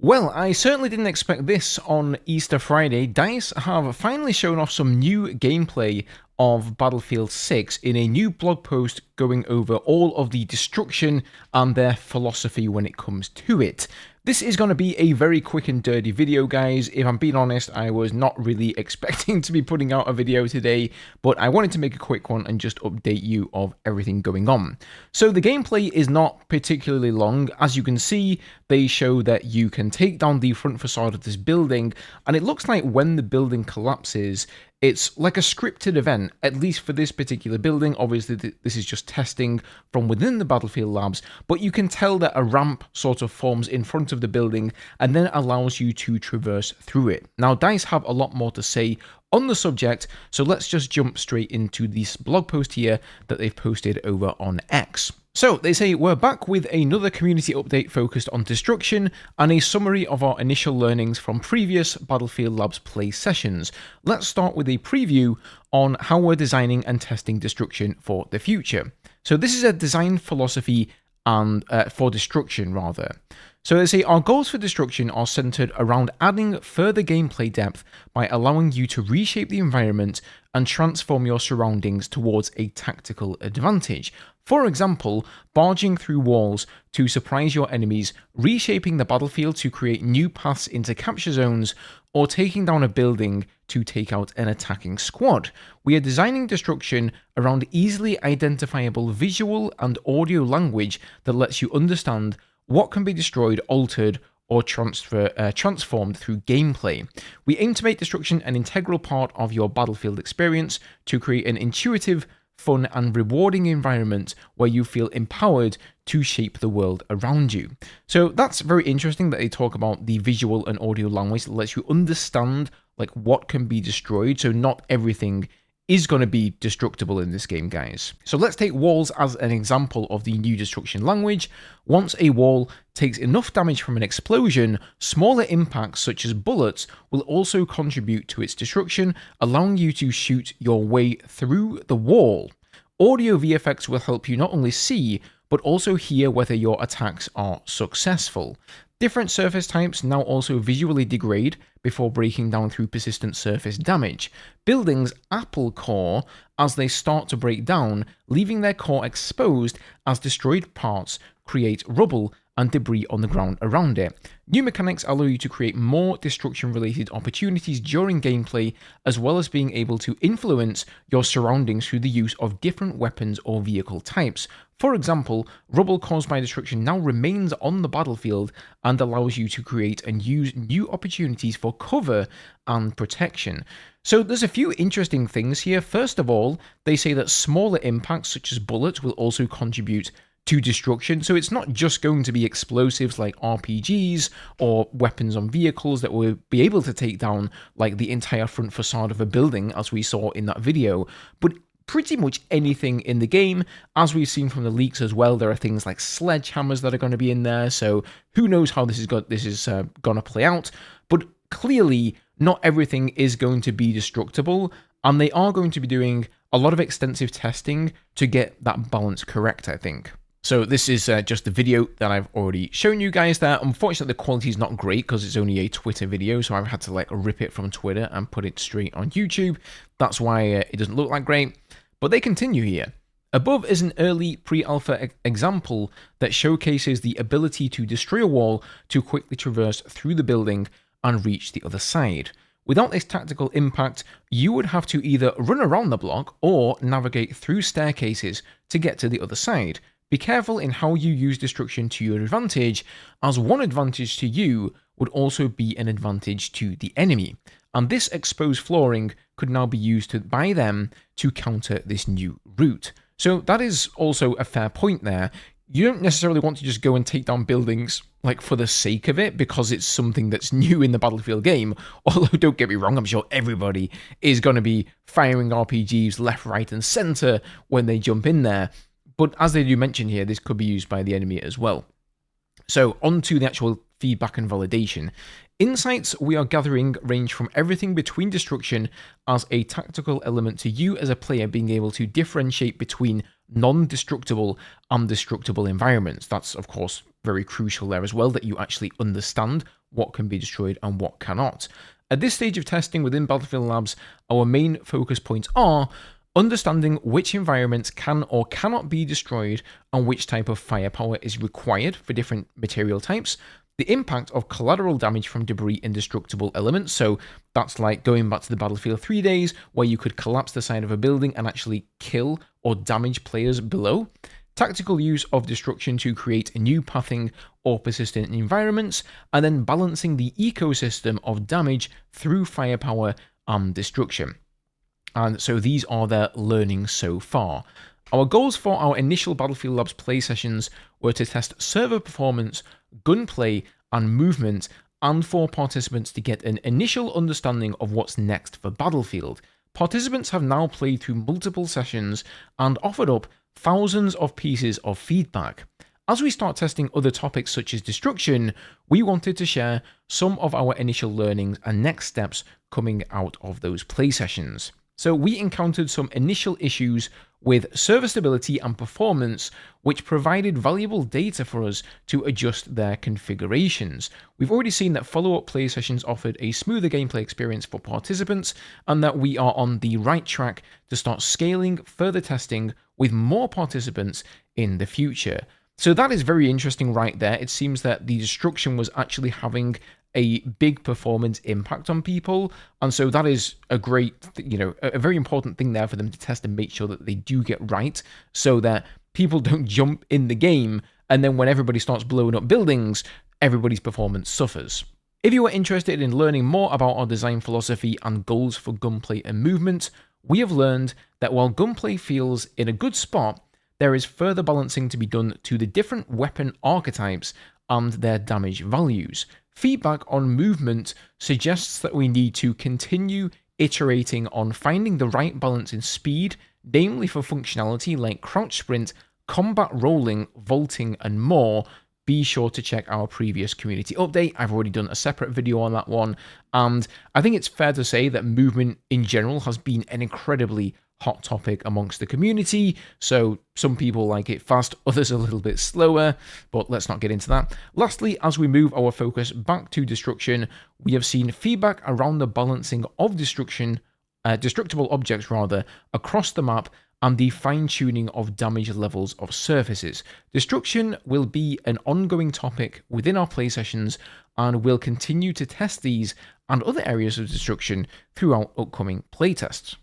Well, I certainly didn't expect this on Easter Friday. DICE have finally shown off some new gameplay of Battlefield 6 in a new blog post going over all of the destruction and their philosophy when it comes to it. This is going to be a very quick and dirty video, guys. If I'm being honest, I was not really expecting to be putting out a video today, but I wanted to make a quick one and just update you of everything going on. So the gameplay is not particularly long. As you can see, they show that you can take down the front facade of this building, and it looks like when the building collapses, it's like a scripted event, at least for this particular building. Obviously, this is just testing from within the Battlefield labs, but you can tell that a ramp sort of forms in front of the building and then allows you to traverse through it. Now, DICE have a lot more to say on the subject, so let's just jump straight into this blog post here that they've posted over on X. So, they say, we're back with another community update focused on destruction and a summary of our initial learnings from previous Battlefield Labs play sessions. Let's start with a preview on how we're designing and testing destruction for the future. So this is a design philosophy and for destruction, rather. So they say, our goals for destruction are centered around adding further gameplay depth by allowing you to reshape the environment and transform your surroundings towards a tactical advantage. For example, barging through walls to surprise your enemies, reshaping the battlefield to create new paths into capture zones, or taking down a building to take out an attacking squad. We are designing destruction around easily identifiable visual and audio language that lets you understand what can be destroyed, altered, or transformed through gameplay. We aim to make destruction an integral part of your Battlefield experience to create an intuitive, fun, and rewarding environment where you feel empowered to shape the world around you. So that's very interesting that they talk about the visual and audio language that lets you understand like what can be destroyed. So not everything is going to be destructible in this game, guys. So let's take walls as an example of the new destruction language. Once a wall takes enough damage from an explosion, smaller impacts such as bullets will also contribute to its destruction, allowing you to shoot your way through the wall. Audio VFX will help you not only see, but also hear whether your attacks are successful. Different surface types now also visually degrade before breaking down through persistent surface damage. Buildings apple core as they start to break down, leaving their core exposed as destroyed parts create rubble and debris on the ground around it. New mechanics allow you to create more destruction-related opportunities during gameplay, as well as being able to influence your surroundings through the use of different weapons or vehicle types. For example, rubble caused by destruction now remains on the battlefield and allows you to create and use new opportunities for cover and protection. So there's a few interesting things here. First of all, they say that smaller impacts such as bullets will also contribute to destruction. So it's not just going to be explosives like RPGs or weapons on vehicles that will be able to take down like the entire front facade of a building as we saw in that video, but pretty much anything in the game. As we've seen from the leaks as well, there are things like sledgehammers that are going to be in there, so who knows how this is going to play out, but clearly not everything is going to be destructible, and they are going to be doing a lot of extensive testing to get that balance correct, I think. So this is just the video that I've already shown you guys there. Unfortunately, the quality is not great because it's only a Twitter video, so I've had to like rip it from Twitter and put it straight on YouTube. That's why it doesn't look like great. But they continue here. Above is an early pre-alpha example that showcases the ability to destroy a wall to quickly traverse through the building and reach the other side. Without this tactical impact, you would have to either run around the block or navigate through staircases to get to the other side. Be careful in how you use destruction to your advantage, as one advantage to you would also be an advantage to the enemy, and this exposed flooring could now be used by them to counter this new route. So that is also a fair point there. You don't necessarily want to just go and take down buildings like for the sake of it because it's something that's new in the Battlefield game, although don't get me wrong, I'm sure everybody is going to be firing RPGs left, right and center when they jump in there. But as they do mention here, this could be used by the enemy as well. So on to the actual feedback and validation. Insights we are gathering range from everything between destruction as a tactical element to you as a player being able to differentiate between non-destructible and destructible environments. That's, of course, very crucial there as well, that you actually understand what can be destroyed and what cannot. At this stage of testing within Battlefield Labs, our main focus points are understanding which environments can or cannot be destroyed and which type of firepower is required for different material types, the impact of collateral damage from debris indestructible elements, so that's like going back to the Battlefield 3 days where you could collapse the side of a building and actually kill or damage players below, tactical use of destruction to create new pathing or persistent environments, and then balancing the ecosystem of damage through firepower and destruction. And so these are their learnings so far. Our goals for our initial Battlefield Labs play sessions were to test server performance, gunplay, and movement, and for participants to get an initial understanding of what's next for Battlefield. Participants have now played through multiple sessions and offered up thousands of pieces of feedback. As we start testing other topics such as destruction, we wanted to share some of our initial learnings and next steps coming out of those play sessions. So we encountered some initial issues with server stability and performance, which provided valuable data for us to adjust their configurations. We've already seen that follow-up play sessions offered a smoother gameplay experience for participants, and that we are on the right track to start scaling further testing with more participants in the future. So that is very interesting right there. It seems that the destruction was actually having a big performance impact on people, and so that is a great, a very important thing there for them to test and make sure that they do get right, so that people don't jump in the game and then when everybody starts blowing up buildings, everybody's performance suffers. If you are interested in learning more about our design philosophy and goals for gunplay and movement, we have learned that while gunplay feels in a good spot, there is further balancing to be done to the different weapon archetypes and their damage values. Feedback on movement suggests that we need to continue iterating on finding the right balance in speed, namely for functionality like crouch sprint, combat rolling, vaulting, and more. Be sure to check our previous community update. I've already done a separate video on that one, and I think it's fair to say that movement in general has been an incredibly hot topic amongst the community, so some people like it fast, others a little bit slower, but let's not get into that. Lastly, as we move our focus back to destruction, we have seen feedback around the balancing of destructible objects across the map and the fine-tuning of damage levels of surfaces. Destruction will be an ongoing topic within our play sessions, and we'll continue to test these and other areas of destruction throughout upcoming playtests.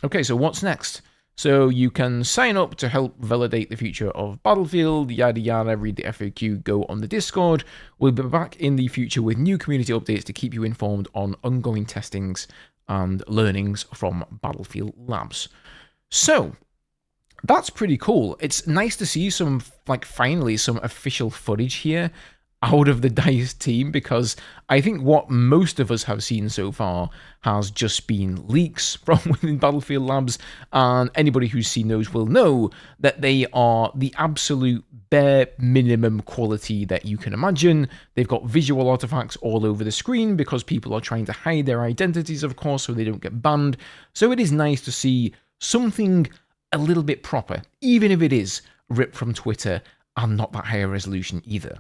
Okay, so what's next? So you can sign up to help validate the future of Battlefield, yada yada, read the FAQ, go on the Discord. We'll be back in the future with new community updates to keep you informed on ongoing testings and learnings from Battlefield Labs. So, that's pretty cool. It's nice to see finally some official footage here out of the DICE team, because I think what most of us have seen so far has just been leaks from within Battlefield Labs, and anybody who's seen those will know that they are the absolute bare minimum quality that you can imagine. They've got visual artifacts all over the screen because people are trying to hide their identities, of course, so they don't get banned. So it is nice to see something a little bit proper, even if it is ripped from Twitter and not that high a resolution either.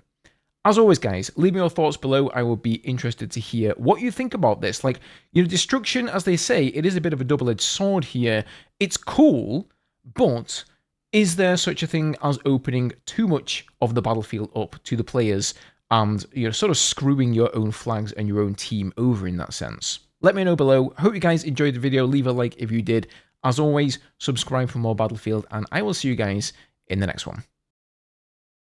As always, guys, leave me your thoughts below. I will be interested to hear what you think about this. Destruction, as they say, it is a bit of a double-edged sword here. It's cool, but is there such a thing as opening too much of the battlefield up to the players and sort of screwing your own flags and your own team over in that sense? Let me know below. Hope you guys enjoyed the video. Leave a like if you did. As always, subscribe for more Battlefield, and I will see you guys in the next one.